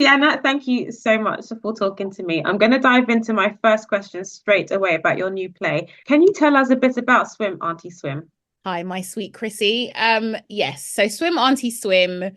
Siana, thank you so much for talking to me. I'm going to dive into my first question straight away about your new play. Can you tell us a bit about Swim, Auntie Swim? Hi, my sweet Chrissy. Yes, so Swim Auntie Swim,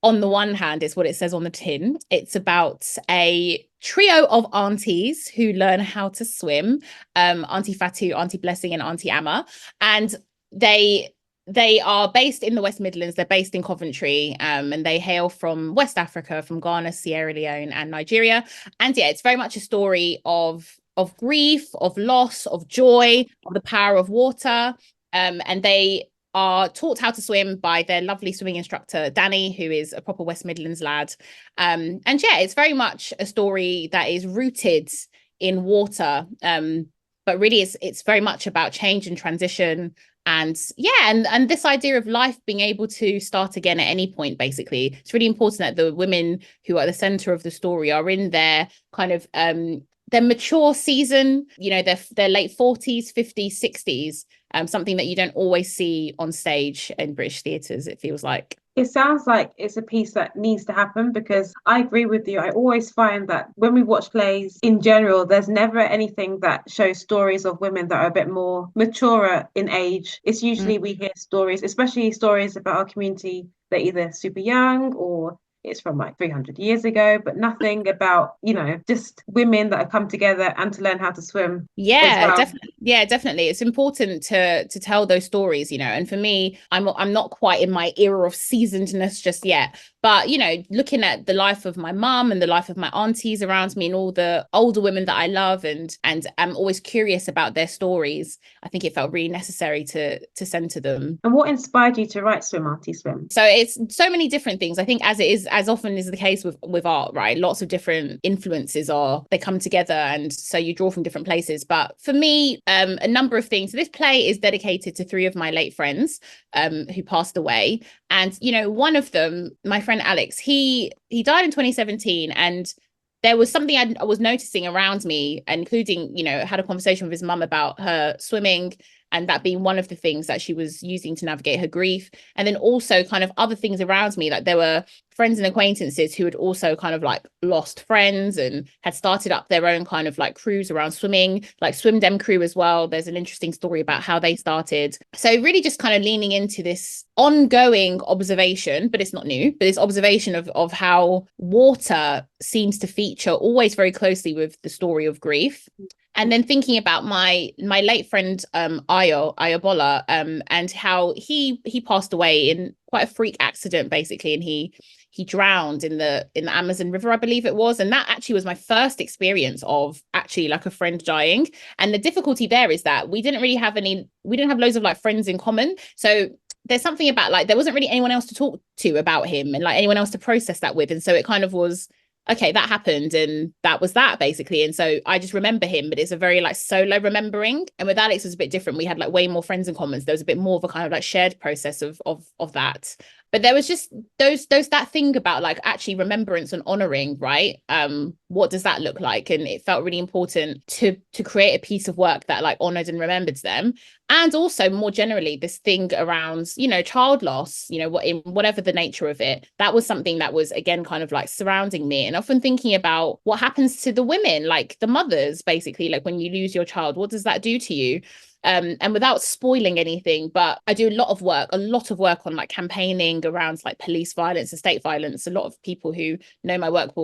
on the one hand, is what it says on the tin. It's about a trio of aunties who learn how to swim. Auntie Fatu, Auntie Blessing, and Auntie Amma. And they they are based in the West Midlands. They're based in Coventry, and they hail from West Africa, from Ghana, Sierra Leone, and Nigeria. And yeah, it's very much a story of grief, of loss, of joy, of the power of water. And they are taught how to swim by their lovely swimming instructor, Danny, who is a proper West Midlands lad. And yeah, it's very much a story that is rooted in water. But really it's very much about change and transition. And yeah, and this idea of life being able to start again at any point, basically. It's really important that the women who are at the center of the story are in their kind of their mature season, you know, their late 40s, 50s, 60s, something that you don't always see on stage in British theatres, it feels like. It sounds like it's a piece that needs to happen because I agree with you. I always find that when we watch plays in general, there's never anything that shows stories of women that are a bit more mature in age. It's Mm. usually we hear stories, especially stories about our community, that either super young or it's from like 300 years ago, but nothing about, just women that have come together and to learn how to swim as Yeah, well. definitely. Yeah, definitely. It's important to tell those stories, you know. And for me, I'm not quite in my era of seasonedness just yet. But, you know, looking at the life of my mum and the life of my aunties around me and all the older women that I love and I'm always curious about their stories, I think it felt really necessary to center them. And what inspired you to write Swim, Auntie Swim? So it's so many different things. I think as it is, as often is the case with art, right? Lots of different influences are they come together, and so you draw from different places. But for me, a number of things. So this play is dedicated to three of my late friends, who passed away, and you know, one of them, my friend Alex, he died in 2017, and there was something I was noticing around me, including, you know, had a conversation with his mum about her swimming and that being one of the things that she was using to navigate her grief. And then also kind of other things around me, like there were friends and acquaintances who had also kind of like lost friends and had started up their own kind of like crews around swimming, like Swim Dem Crew as well. There's an interesting story about how they started. So really just kind of leaning into this ongoing observation, but it's not new, but this observation of how water seems to feature always very closely with the story of grief. And then thinking about my late friend Ayobola, and how he passed away in quite a freak accident basically, and he drowned in the Amazon River, I believe it was. And that actually was my first experience of actually like a friend dying. And the difficulty there is that we didn't have loads of like friends in common. So there's something about like there wasn't really anyone else to talk to about him and like anyone else to process that with. And so it kind of was, okay, that happened and that was that basically. And so I just remember him, but it's a very like solo remembering. And with Alex it was a bit different. We had like way more friends in common. So there was a bit more of a kind of like shared process of that. But there was just those that thing about like actually remembrance and honoring, right? What does that look like? And it felt really important to create a piece of work that like honored and remembered them. And also more generally, this thing around, you know, child loss, you know, what in whatever the nature of it, that was something that was again kind of like surrounding me. And often thinking about what happens to the women, like the mothers, basically, like when you lose your child, what does that do to you? And without spoiling anything, but I do a lot of work on like campaigning around like police violence and state violence. A lot of people who know my work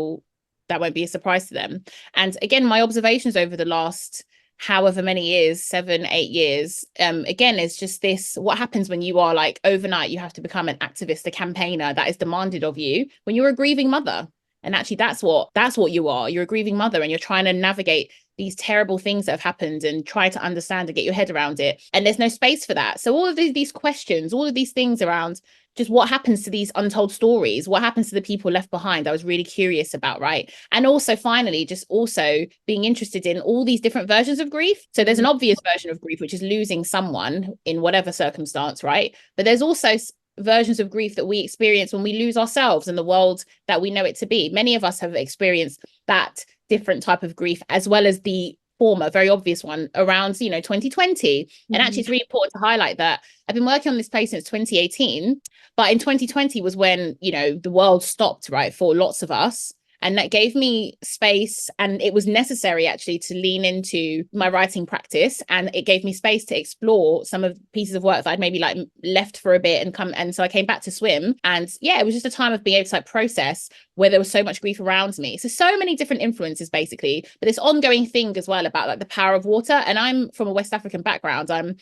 that won't be a surprise to them. And again, my observations over the last however many years, 7 8 years, again, is just this: what happens when you are like overnight you have to become an activist, a campaigner that is demanded of you when you're a grieving mother. And actually that's what you are. You're a grieving mother and you're trying to navigate these terrible things that have happened and try to understand and get your head around it. And there's no space for that. So all of these questions, all of these things around just what happens to these untold stories, what happens to the people left behind, I was really curious about, right? And also finally, just also being interested in all these different versions of grief. So there's an obvious version of grief, which is losing someone in whatever circumstance, right? But there's also versions of grief that we experience when we lose ourselves and the world that we know it to be. Many of us have experienced that different type of grief, as well as the former, very obvious one around, you know, 2020. And actually, it's really important to highlight that I've been working on this place since 2018, but in 2020 was when, you know, the world stopped, right, for lots of us. And that gave me space, and it was necessary actually to lean into my writing practice, and it gave me space to explore some of pieces of work that I'd maybe like left for a bit and so I came back to swim. And yeah, it was just a time of being able to like process where there was so much grief around me. So many different influences basically, but this ongoing thing as well about like the power of water. And I'm from a West African background. I'm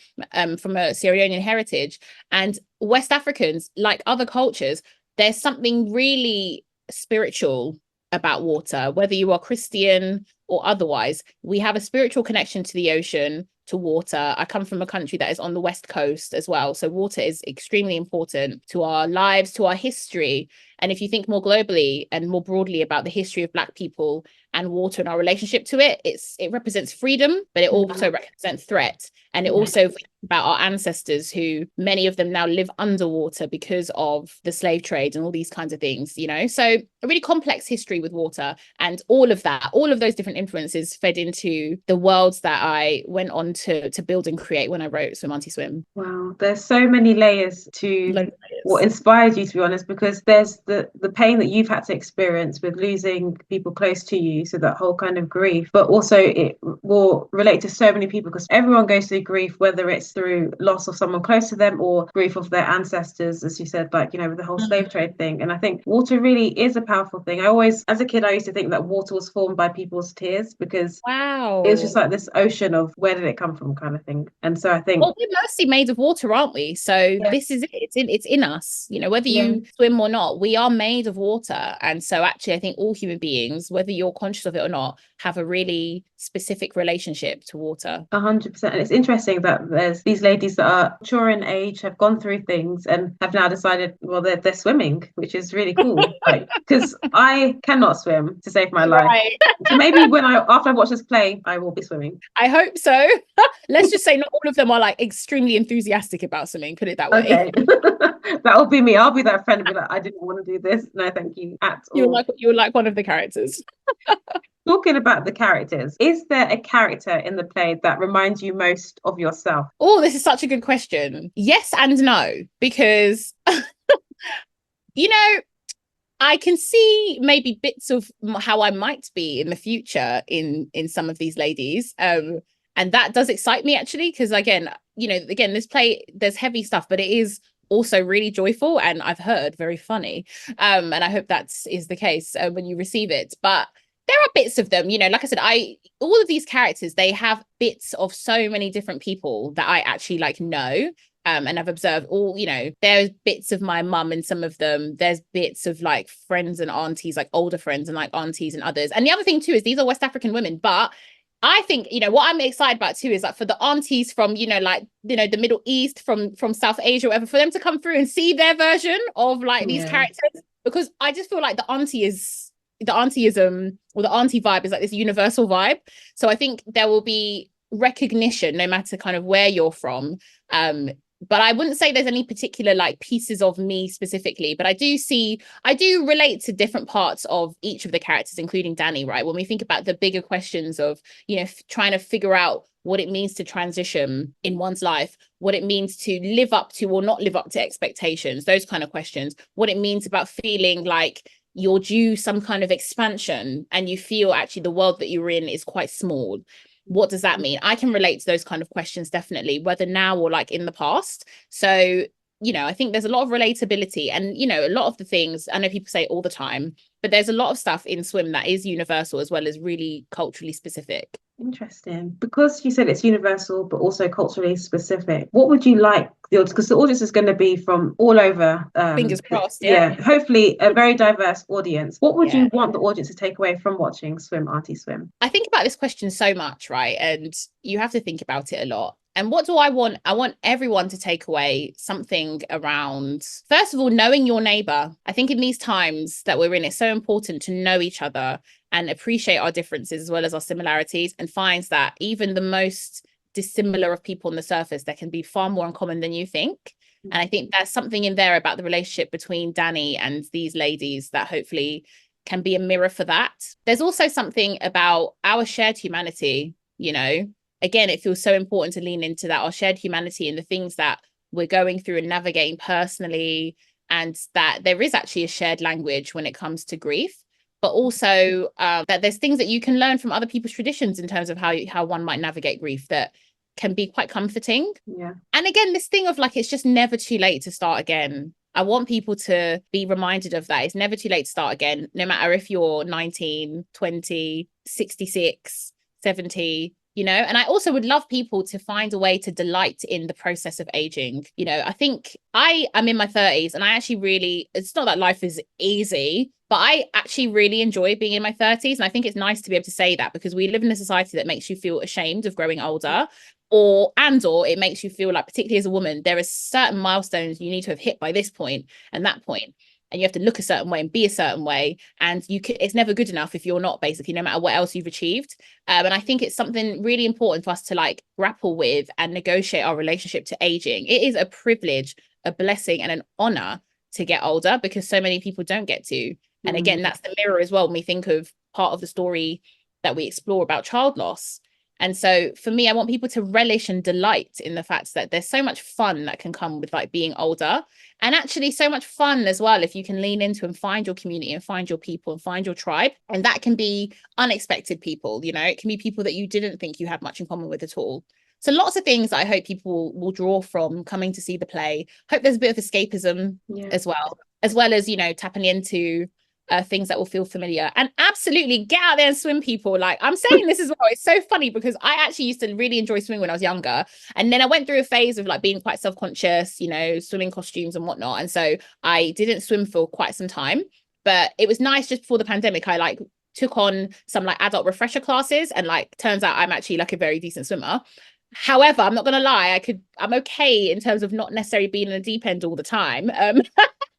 from a Sierra Leonean heritage, and West Africans, like other cultures, there's something really spiritual about water, whether you are Christian or otherwise. We have a spiritual connection to the ocean, to water. I come from a country that is on the West Coast as well, so water is extremely important to our lives, to our history. And if you think more globally and more broadly about the history of Black people and water and our relationship to it, it represents freedom, but it also represents threat. And it also about our ancestors, who many of them now live underwater because of the slave trade and all these kinds of things, you know. So a really complex history with water, and all of those different influences fed into the worlds that I went on to build and create when I wrote Swim Aunty Swim. Wow, there's so many layers to what inspired you, to be honest, because there's the pain that you've had to experience with losing people close to you, so that whole kind of grief, but also it will relate to so many people, because everyone goes through grief, whether it's through loss of someone close to them or grief of their ancestors, as you said, like, you know, with the whole slave trade thing. And I think water really is a powerful thing. I always, as a kid, I used to think that water was formed by people's tears, because it was just like this ocean of where did it come from kind of thing. And so I think, well, we're mostly made of water, aren't we? So this is it. It's in us, you know, whether you swim or not, we are made of water. And so actually I think all human beings, whether you're conscious of it or not, have a really specific relationship to water. 100%. And it's interesting that there's these ladies that are mature in age, have gone through things, and have now decided, well, they're swimming, which is really cool. Like, because I cannot swim to save my life. So maybe after I watch this play, I will be swimming. I hope so. Let's just say not all of them are like extremely enthusiastic about swimming, put it that way. Okay. That'll be me. I'll be that friend and be like, I didn't want to do this. No, thank you at all. You're like one of the characters. Talking about the characters, is there a character in the play that reminds you most of yourself? Oh, this is such a good question. Yes and no, because, you know, I can see maybe bits of how I might be in the future in some of these ladies. And that does excite me, actually, because again, this play, there's heavy stuff, but it is also really joyful, and I've heard very funny. And I hope that is the case when you receive it. But there are bits of them, you know, like I said, all of these characters, they have bits of so many different people that I actually like know. And I've observed all, you know, there's bits of my mum in some of them. There's bits of like friends and aunties, like older friends and like aunties and others. And the other thing too is these are West African women, but I think, you know, what I'm excited about too is like for the aunties from, you know, like, you know, the Middle East, from South Asia, or whatever, for them to come through and see their version of like these characters, because I just feel like the auntyism or the auntie vibe is like this universal vibe. So I think there will be recognition no matter kind of where you're from. But I wouldn't say there's any particular like pieces of me specifically, but I do relate to different parts of each of the characters, including Danny, right? When we think about the bigger questions of, you know, trying to figure out what it means to transition in one's life, what it means to live up to or not live up to expectations, those kind of questions, what it means about feeling like you're due some kind of expansion and you feel actually the world that you're in is quite small. What does that mean? I can relate to those kind of questions, definitely, whether now or like in the past. So, you know, I think there's a lot of relatability, and, you know, a lot of the things, I know people say it all the time, but there's a lot of stuff in swim that is universal as well as really culturally specific. Interesting. Because you said it's universal, but also culturally specific, what would you like the audience, because the audience is going to be from all over. Fingers crossed. Yeah. Hopefully a very diverse audience. What would you want the audience to take away from watching Swim Aunty Swim? I think about this question so much, right? And you have to think about it a lot. And what do I want? I want everyone to take away something around, first of all, knowing your neighbor. I think in these times that we're in, it's so important to know each other and appreciate our differences as well as our similarities, and finds that even the most dissimilar of people on the surface, there can be far more in common than you think. And I think there's something in there about the relationship between Danny and these ladies that hopefully can be a mirror for that. There's also something about our shared humanity, you know. Again, it feels so important to lean into that, our shared humanity and the things that we're going through and navigating personally, and that there is actually a shared language when it comes to grief. but also that there's things that you can learn from other people's traditions in terms of how one might navigate grief that can be quite comforting. Yeah. And again, this thing of like, it's just never too late to start again. I want people to be reminded of that. It's never too late to start again, no matter if you're 19, 20, 66, 70, you know. And I also would love people to find a way to delight in the process of aging. You know, I think I am in my 30s and I actually really, it's not that life is easy, but I actually really enjoy being in my 30s. And I think it's nice to be able to say that, because we live in a society that makes you feel ashamed of growing older, or it makes you feel like, particularly as a woman, there are certain milestones you need to have hit by this point and that point, and you have to look a certain way and be a certain way, and it's never good enough if you're not, basically, no matter what else you've achieved. And I think it's something really important for us to like grapple with and negotiate our relationship to aging. It is a privilege, a blessing, and an honor to get older, because so many people don't get to. And again, that's the mirror as well when we think of part of the story that we explore about child loss. And so for me, I want people to relish and delight in the fact that there's so much fun that can come with like being older, and actually so much fun as well if you can lean into and find your community and find your people and find your tribe. And that can be unexpected people, you know, it can be people that you didn't think you had much in common with at all. So lots of things that I hope people will draw from coming to see the play. Hope there's a bit of escapism as well as, you know, tapping into things that will feel familiar. And absolutely get out there and swim, people. Like, I'm saying this as well, it's so funny because I actually used to really enjoy swimming when I was younger, and then I went through a phase of like being quite self-conscious, you know, swimming costumes and whatnot, and so I didn't swim for quite some time. But it was nice just before the pandemic, I like took on some like adult refresher classes, and like turns out I'm actually like a very decent swimmer. However, I'm not gonna lie, I'm okay in terms of not necessarily being in the deep end all the time.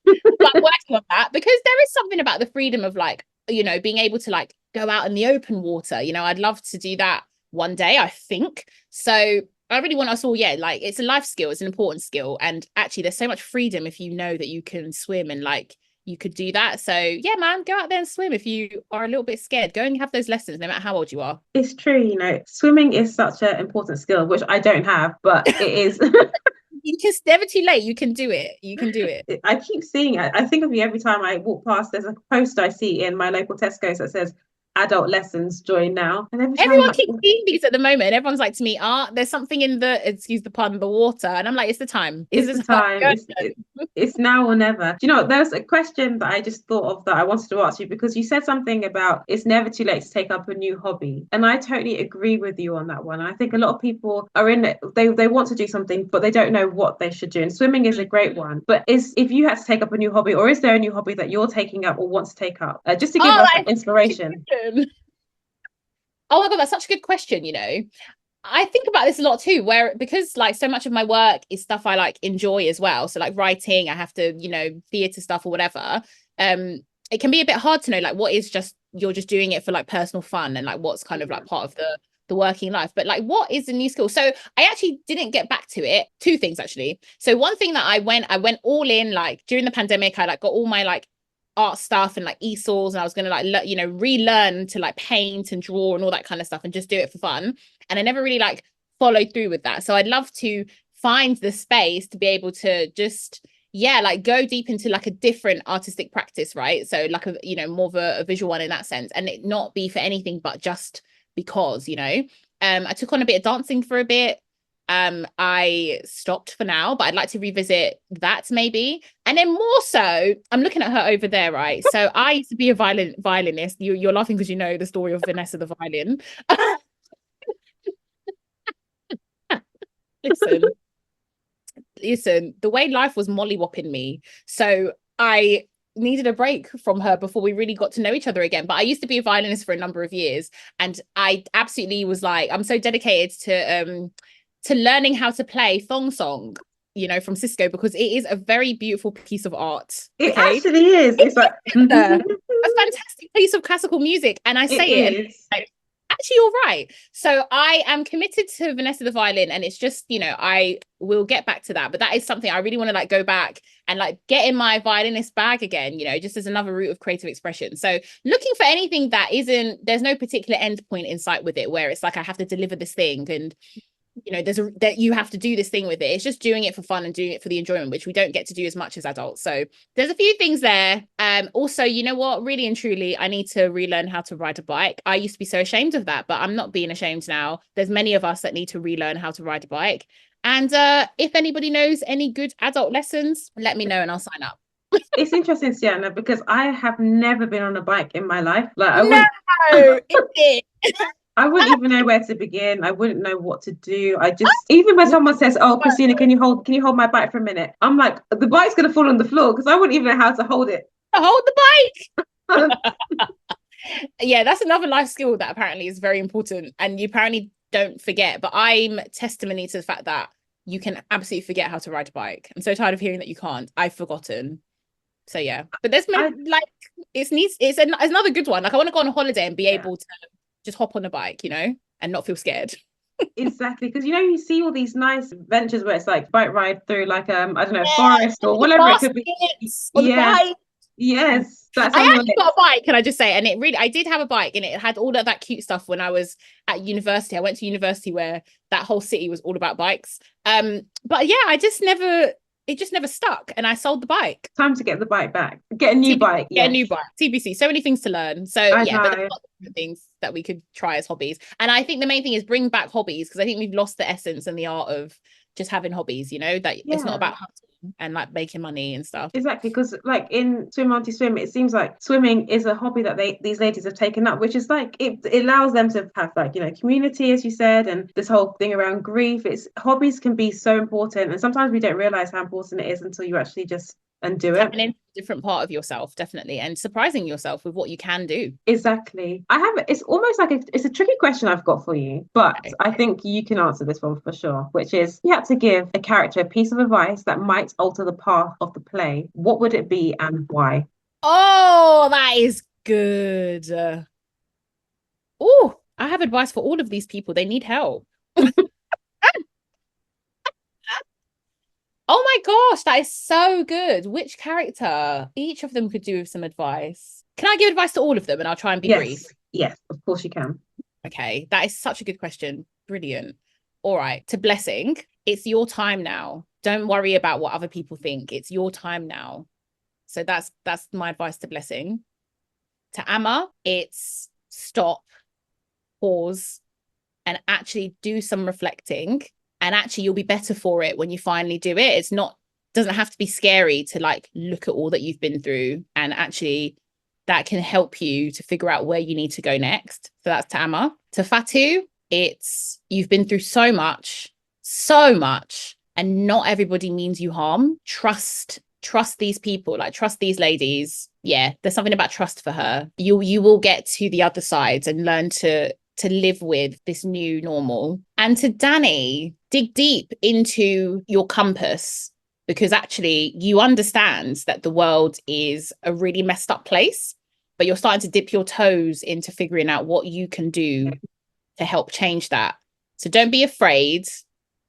But I'm working on that, because there is something about the freedom of like, you know, being able to like go out in the open water. You know, I'd love to do that one day, I think. So I really want us all, like, it's a life skill, it's an important skill. And actually there's so much freedom if you know that you can swim and like you could do that. So yeah, man, go out there and swim. If you are a little bit scared, go and have those lessons no matter how old you are. It's true, you know, swimming is such an important skill, which I don't have, but it is. It's never too late. You can do it. You can do it. I keep seeing it. I think of you every time I walk past. There's a post I see in my local Tesco's that says adult lessons, join now. And everyone keeps seeing these at the moment. Everyone's like to me, there's something in the, excuse the pun, the water. And I'm like, it's the time. It's the time. It's now or never. Do you know, there's a question that I just thought of that I wanted to ask you, because you said something about it's never too late to take up a new hobby. And I totally agree with you on that one. I think a lot of people are in it. They want to do something, but they don't know what they should do. And swimming is a great one. But if you had to take up a new hobby, or is there a new hobby that you're taking up or want to take up? Just to give us that inspiration. Oh my God, that's such a good question, you know. I think about this a lot too, because like so much of my work is stuff I like enjoy as well. So like writing, I have to, you know, theatre stuff or whatever. It can be a bit hard to know like what is just, you're just doing it for like personal fun, and like what's kind of like part of the working life. But like, what is a new skill? So I actually didn't get back to it. Two things actually. So one thing that I went all in, like during the pandemic, I like got all my like art stuff and like easels, and I was gonna like you know, relearn to like paint and draw and all that kind of stuff and just do it for fun. And I never really like followed through with that. So I'd love to find the space to be able to just like go deep into like a different artistic practice, right? So like a, you know, more of a visual one in that sense, and it not be for anything but just because, you know. I took on a bit of dancing for a bit. I stopped for now, but I'd like to revisit that maybe. And then more so, I'm looking at her over there, right? So I used to be a violinist. You're laughing because you know the story of Vanessa the violin. Listen, the way life was mollywopping me, so I needed a break from her before we really got to know each other again. But I used to be a violinist for a number of years, and I absolutely was like, I'm so dedicated to learning how to play thong song, you know, from Cisco, because it is a very beautiful piece of art. It actually is. It's like a fantastic piece of classical music. And I say it, and like, actually, you're right. So I am committed to Vanessa the violin, and it's just, you know, I will get back to that. But that is something I really want to like go back and like get in my violinist bag again, you know, just as another route of creative expression. So looking for anything that there's no particular end point in sight with it, where it's like I have to deliver this thing. And you know, that you have to do this thing with it. It's just doing it for fun and doing it for the enjoyment, which we don't get to do as much as adults. So there's a few things there. Also, you know what, really and truly, I need to relearn how to ride a bike. I used to be so ashamed of that, but I'm not being ashamed now. There's many of us that need to relearn how to ride a bike. And if anybody knows any good adult lessons, let me know and I'll sign up. It's interesting, Siana, because I have never been on a bike in my life. Like I wouldn't even know where to begin. I wouldn't know what to do. I just, even when someone says, "Oh, Christina, can you hold my bike for a minute?" I'm like, the bike's gonna fall on the floor because I wouldn't even know how to hold it. Hold the bike. Yeah, that's another life skill that apparently is very important, and you apparently don't forget. But I'm testimony to the fact that you can absolutely forget how to ride a bike. I'm so tired of hearing that you can't. I've forgotten. So yeah, but there's it's another good one. Like I want to go on a holiday and be able to just hop on a bike, you know, and not feel scared. Exactly, because you know you see all these nice ventures where it's like bike ride through like I don't know, forest or whatever it could be. Yeah. Yes, that's I actually got a bike, can I just say? And I did have a bike, and it had all of that cute stuff when I was at university. I went to university where that whole city was all about bikes. But yeah, it just never stuck, and I sold the bike. Time to get the bike back. Get a new bike. Get a new bike. TBC. So many things to learn. So but there's lots of different things that we could try as hobbies. And I think the main thing is bring back hobbies, because I think we've lost the essence and the art of just having hobbies, you know, that it's not about hunting and like making money and stuff. Exactly, because like in Swim Aunty Swim, it seems like swimming is a hobby that these ladies have taken up, which is like it allows them to have like, you know, community, as you said, and this whole thing around grief. Hobbies can be so important, and sometimes we don't realize how important it is until you actually just and do it. Tapping into a different part of yourself, definitely, and surprising yourself with what you can do. Exactly. It's almost like it's a tricky question I've got for you, but okay. I think you can answer this one for sure, which is, you had to give a character a piece of advice that might alter the path of the play. What would it be and why? Oh, that is good. Oh, I have advice for all of these people. They need help. Oh my gosh, that is so good. Which character? Each of them could do with some advice. Can I give advice to all of them and I'll try and be brief? Yes, of course you can. Okay, that is such a good question. Brilliant. All right, to Blessing, it's your time now. Don't worry about what other people think. It's your time now. So that's my advice to Blessing. To Amma, it's stop, pause, and actually do some reflecting. And actually, you'll be better for it when you finally do it. Doesn't have to be scary to like look at all that you've been through. And actually, that can help you to figure out where you need to go next. So that's to Amma. To Fatu, it's you've been through so much, and not everybody means you harm. Trust these people, like trust these ladies. Yeah, there's something about trust for her. You will get to the other side and learn to live with this new normal. And to Danny, dig deep into your compass, because actually you understand that the world is a really messed up place, but you're starting to dip your toes into figuring out what you can do to help change that. So don't be afraid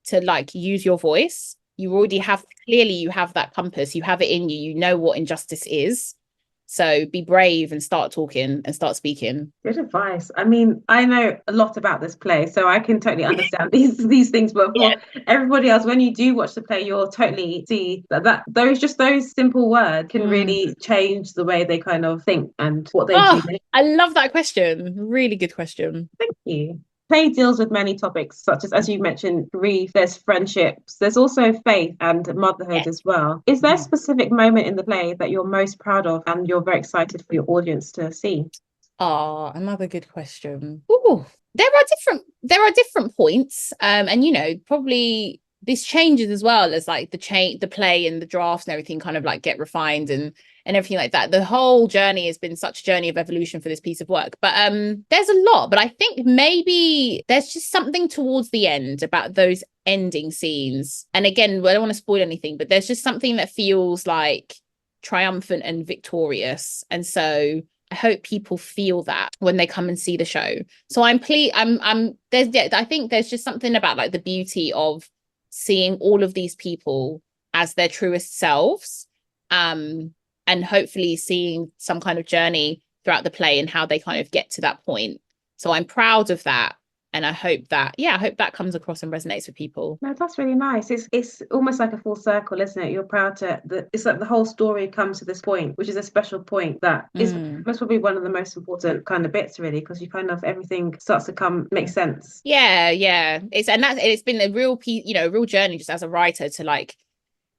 to like use your voice. You already have, clearly you have that compass, you have it in you, you know what injustice is. So be brave and start talking and start speaking. Good advice. I mean, I know a lot about this play, so I can totally understand these things. But for everybody else, when you do watch the play, you'll totally see that those simple words can really change the way they kind of think and what they do. I love that question. Really good question. Thank you. Play deals with many topics, such as you mentioned, grief, there's friendships, there's also faith and motherhood as well. Is there a specific moment in the play that you're most proud of and you're very excited for your audience to see? Another good question. Ooh, there are different points. And you know, probably this changes as well as like the play and the drafts and everything kind of like get refined and everything like that. The whole journey has been such a journey of evolution for this piece of work. But there's a lot, but I think maybe there's just something towards the end about those ending scenes. And again, I don't want to spoil anything, but there's just something that feels like triumphant and victorious. And so I hope people feel that when they come and see the show. So I think there's just something about like the beauty of seeing all of these people as their truest selves. And hopefully seeing some kind of journey throughout the play and how they kind of get to that point. So I'm proud of that. And I hope that comes across and resonates with people. No, that's really nice. It's almost like a full circle, isn't it? You're proud it's like the whole story comes to this point, which is a special point that is most probably one of the most important kind of bits, really, because you kind of everything starts to make sense. Yeah. It's been a real a real journey just as a writer to like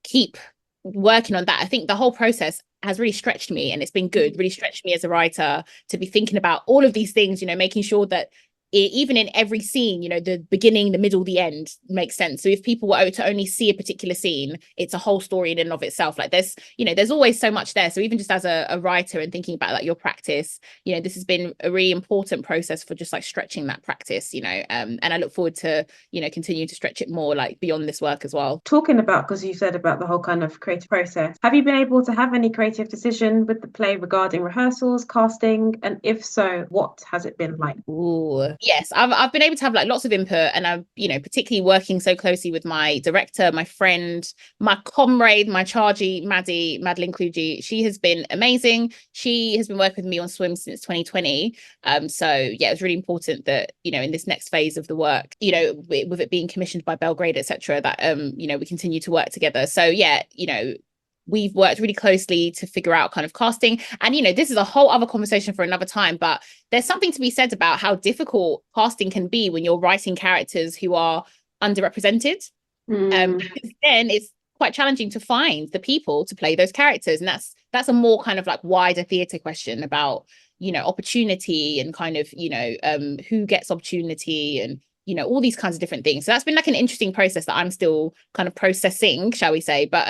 keep working on that. I think the whole process has really stretched me, and it's been good, really stretched me as a writer to be thinking about all of these things, making sure that even in every scene, the beginning, the middle, the end makes sense. So if people were to only see a particular scene, it's a whole story in and of itself. Like there's always so much there. So even just as a writer and thinking about like your practice, this has been a really important process for just like stretching that practice, and I look forward to, continue to stretch it more like beyond this work as well. Talking about, because you said about the whole kind of creative process, have you been able to have any creative decision with the play regarding rehearsals, casting? And if so, what has it been like? Ooh. Yes, I've been able to have like lots of input, and I'm particularly working so closely with my director, my friend, my comrade, my chargie, Madeleine Kludje. She has been amazing. She has been working with me on Swim since 2020. So yeah, it was really important that in this next phase of the work, with it being commissioned by Belgrade, etc., that we continue to work together. So yeah, we've worked really closely to figure out kind of casting. And, this is a whole other conversation for another time, but there's something to be said about how difficult casting can be when you're writing characters who are underrepresented. Because then it's quite challenging to find the people to play those characters. And that's a more kind of like wider theatre question about, opportunity and kind of, who gets opportunity and, all these kinds of different things. So that's been like an interesting process that I'm still kind of processing, shall we say. But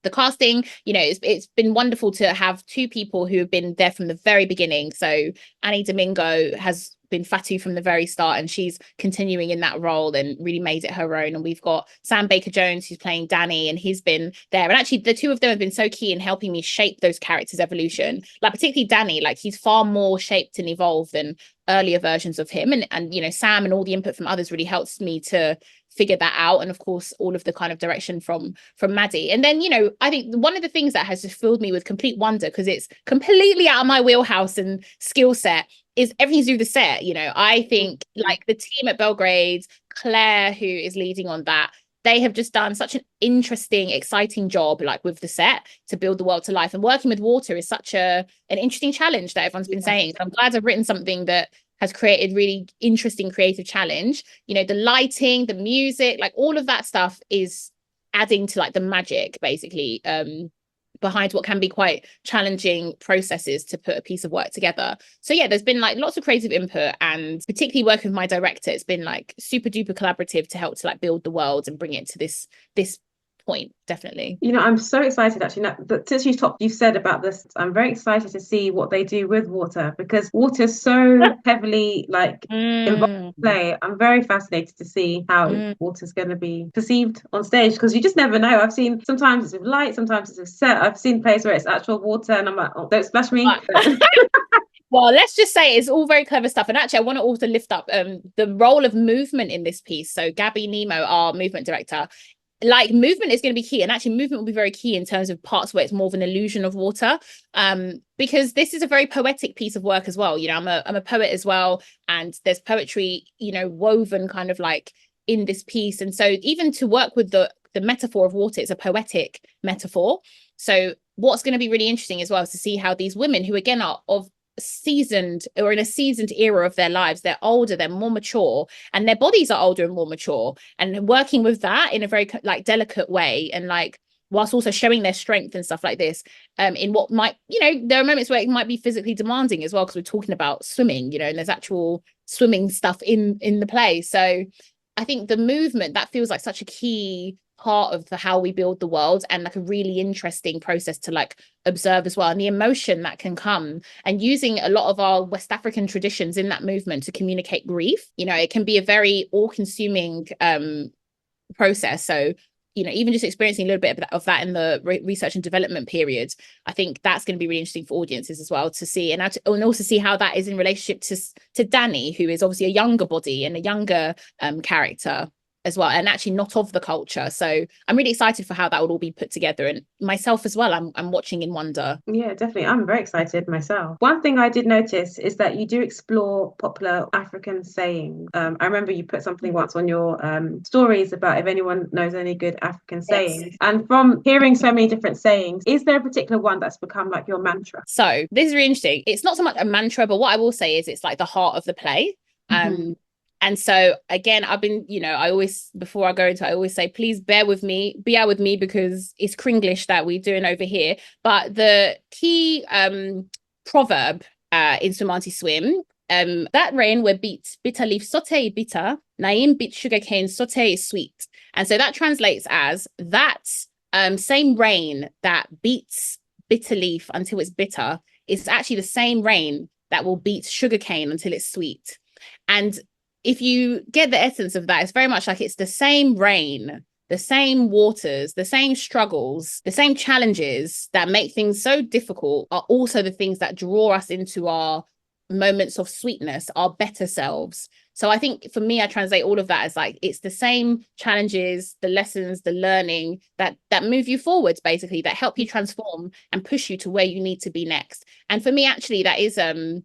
the casting, it's been wonderful to have two people who have been there from the very beginning. So Annie Domingo has been Fatu from the very start, and she's continuing in that role and really made it her own. And we've got Sam Baker-Jones, who's playing Danny, and he's been there. And actually the two of them have been so key in helping me shape those characters' evolution. Like particularly Danny, like he's far more shaped and evolved than earlier versions of him. And Sam and all the input from others really helps me to figure that out. And of course, all of the kind of direction from Maddie. And then, I think one of the things that has just filled me with complete wonder, because it's completely out of my wheelhouse and skill set, is everything to do with the set. I think like the team at Belgrade, Claire, who is leading on that, they have just done such an interesting, exciting job like with the set to build the world to life. And working with water is such an interesting challenge that everyone's been saying. So I'm glad I've written something that has created really interesting creative challenge. The lighting, the music, like all of that stuff is adding to like the magic basically behind what can be quite challenging processes to put a piece of work together. So yeah, there's been like lots of creative input, and particularly working with my director, it's been like super duper collaborative to help to like build the world and bring it to this point. Definitely. I'm so excited actually. Now, since you've said about this, I'm very excited to see what they do with water, because water is so heavily like involved in play. I'm very fascinated to see how water's going to be perceived on stage, because you just never know. I've seen sometimes it's with light, sometimes it's with set. I've seen plays where it's actual water and I'm like, oh, don't splash me. Well, let's just say it's all very clever stuff. And actually, I want to also lift up the role of movement in this piece. So Gabby Nemo, our movement director, like movement is going to be key, and actually movement will be very key in terms of parts where it's more of an illusion of water, because this is a very poetic piece of work as well. I'm a poet as well, and there's poetry woven kind of like in this piece. And so even to work with the metaphor of water, it's a poetic metaphor. So what's going to be really interesting as well is to see how these women, who again are of seasoned or in a seasoned era of their lives, they're older, they're more mature, and their bodies are older and more mature, and working with that in a very like delicate way, and like whilst also showing their strength and stuff like this, in what might, there are moments where it might be physically demanding as well, because we're talking about swimming, and there's actual swimming stuff in the play. So I think the movement, that feels like such a key part of how we build the world, and like a really interesting process to like observe as well, and the emotion that can come, and using a lot of our West African traditions in that movement to communicate grief. It can be a very all-consuming process. So even just experiencing a little bit of that in the research and development period, I think that's going to be really interesting for audiences as well to see, and also see how that is in relationship to Danny, who is obviously a younger body and a younger character. as well, and actually not of the culture. So I'm really excited for how that would all be put together, and myself as well. I'm watching in wonder. Yeah, definitely. I'm very excited myself. One thing I did notice is that you do explore popular African sayings. I remember you put something once on your stories about if anyone knows any good African sayings. And from hearing so many different sayings, is there a particular one that's become like your mantra? So this is really interesting. It's not so much a mantra, but what I will say is it's like the heart of the play. And so again, I've been, I always, before I go into it, I always say, please bear with me because it's Kringlish that we're doing over here. But the key proverb in Aunty Swim, that rain where BITA-LIF SOTE bitter, naim bit sugarcane SOTE is sweet. And so that translates as that same rain that beats bitter leaf until it's bitter is actually the same rain that will beat sugarcane until it's sweet. And if you get the essence of that, it's very much like it's the same rain, the same waters, the same struggles, the same challenges that make things so difficult are also the things that draw us into our moments of sweetness, our better selves. So I think for me, I translate all of that as like, it's the same challenges, the lessons, the learning that move you forwards, basically, that help you transform and push you to where you need to be next. And for me, actually, that is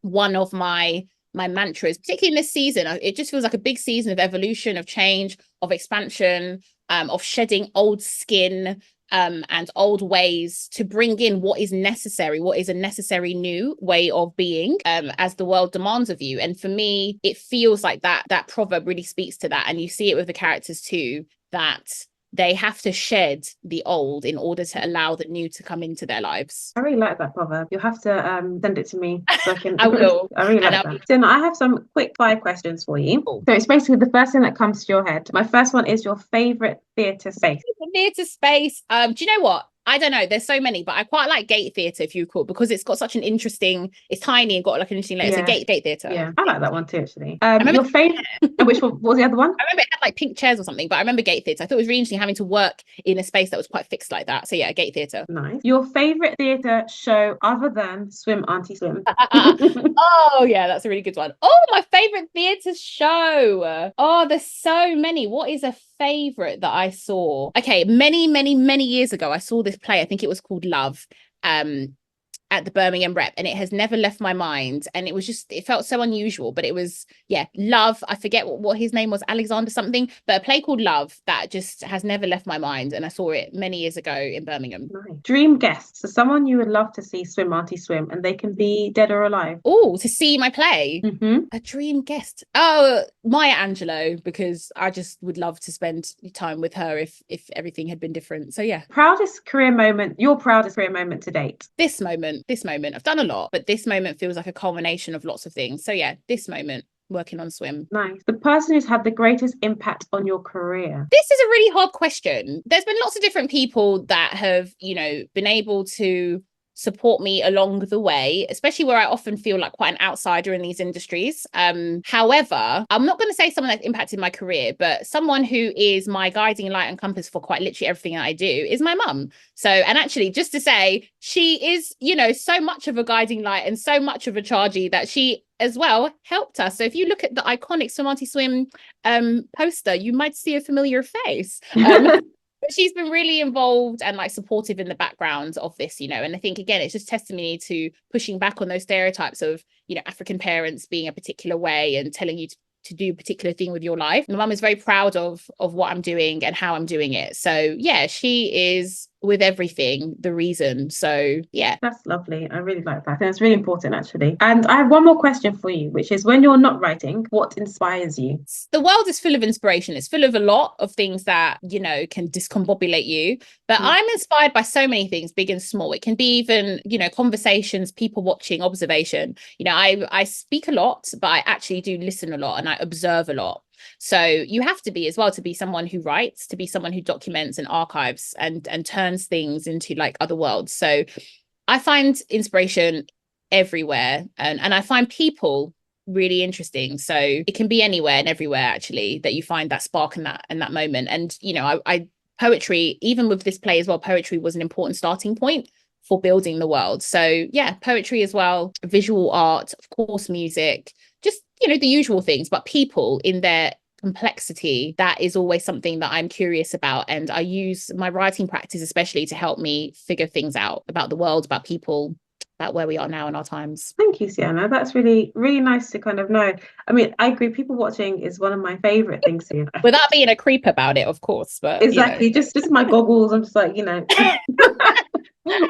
one of my mantras, particularly in this season. It just feels like a big season of evolution, of change, of expansion, of shedding old skin and old ways to bring in what is necessary, what is a necessary new way of being as the world demands of you. And for me, it feels like that proverb really speaks to that. And you see it with the characters too, that they have to shed the old in order to allow the new to come into their lives. I really like that proverb. You'll have to send it to me so I can. I will. I really like that. So now I have some quick 5 questions for you. Cool. So it's basically the first thing that comes to your head. My first one is your favorite theatre space. Theatre space. Do you know what? I don't know. There's so many, but I quite like Gate Theatre, if you recall, because it's got such an interesting. It's tiny and got like an interesting layer. So Gate Theatre. Yeah, I like that one too, actually. Your favorite? Which one? What was the other one? I remember it had like pink chairs or something, but I remember Gate Theatre. I thought it was really interesting having to work in a space that was quite fixed like that. So yeah, Gate Theatre. Nice. Your favorite theatre show other than Swim, Aunty Swim? Oh yeah, that's a really good one. Oh, my favorite theatre show. Oh, there's so many. What is a favorite that I saw? Okay, many years ago, I saw this play. I think it was called Love. At the Birmingham Rep, and it has never left my mind. And it felt so unusual, but it was, Love. I forget what his name was, Alexander something, but a play called Love that just has never left my mind. And I saw it many years ago in Birmingham. Nice. Dream guests. So someone you would love to see swim, Aunty Swim, and they can be dead or alive. Oh, to see my play. Mm-hmm. A dream guest. Oh, Maya Angelou, because I just would love to spend time with her if everything had been different. So yeah. Proudest career moment, your proudest career moment to date? This moment. I've done a lot, but this moment feels like a culmination of lots of things. So yeah, this moment, working on Swim. Nice. The person who's had the greatest impact on your career? This is a really hard question. There's been lots of different people that have, been able to support me along the way, especially where I often feel like quite an outsider in these industries. However, I'm not going to say someone that's impacted my career, but someone who is my guiding light and compass for quite literally everything that I do is my mum. So, and actually just to say, she is, so much of a guiding light and so much of a chargy that she as well helped us. So if you look at the iconic Swim Aunty Swim poster, you might see a familiar face. But she's been really involved and like supportive in the background of this, and I think, again, it's just testimony to pushing back on those stereotypes of, African parents being a particular way and telling you to do a particular thing with your life. My mum is very proud of what I'm doing and how I'm doing it. So yeah, she is with everything the reason. So yeah, that's lovely. I really like that, and it's really important, actually. And I have one more question for you, which is, when you're not writing, what inspires you? The world is full of inspiration. It's full of a lot of things that can discombobulate you, but I'm inspired by so many things, big and small. It can be even conversations, people watching, observation. I speak a lot, but I actually do listen a lot and I observe a lot. So you have to be as well, to be someone who writes, to be someone who documents and archives and turns things into like other worlds. So I find inspiration everywhere, and I find people really interesting. So it can be anywhere and everywhere, actually, that you find that spark in that moment. And I poetry, even with this play as well, poetry was an important starting point for building the world. So yeah, poetry as well, visual art, of course, music, just the usual things, but people in their complexity, that is always something that I'm curious about. And I use my writing practice especially to help me figure things out about the world, about people, about where we are now in our times. Thank you, Siana. That's really, really nice to kind of know. I mean, I agree. People watching is one of my favorite things to, without being a creep about it, of course. But exactly, just my goggles. I'm just like,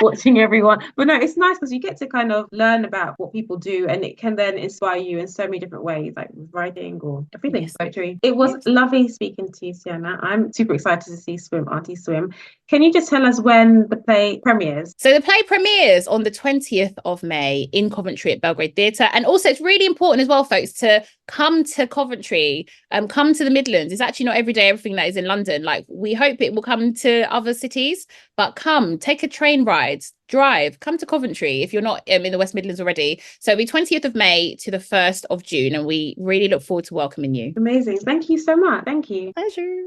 watching everyone. But no, it's nice because you get to kind of learn about what people do, and it can then inspire you in so many different ways, like with writing or everything. Yes. Poetry. It was lovely speaking to you, Siana. I'm super excited to see Swim, Aunty Swim. Can you just tell us when the play premieres? So the play premieres on the 20th of May in Coventry at Belgrade Theatre. And also it's really important as well, folks, to come to Coventry, come to the Midlands. It's actually not every day everything that is in London. Like, we hope it will come to other cities, but come, take a train ride, drive, come to Coventry if you're not in the West Midlands already. So it'll be 20th of May to the 1st of June, and we really look forward to welcoming you. Amazing. Thank you so much. Thank you. Pleasure.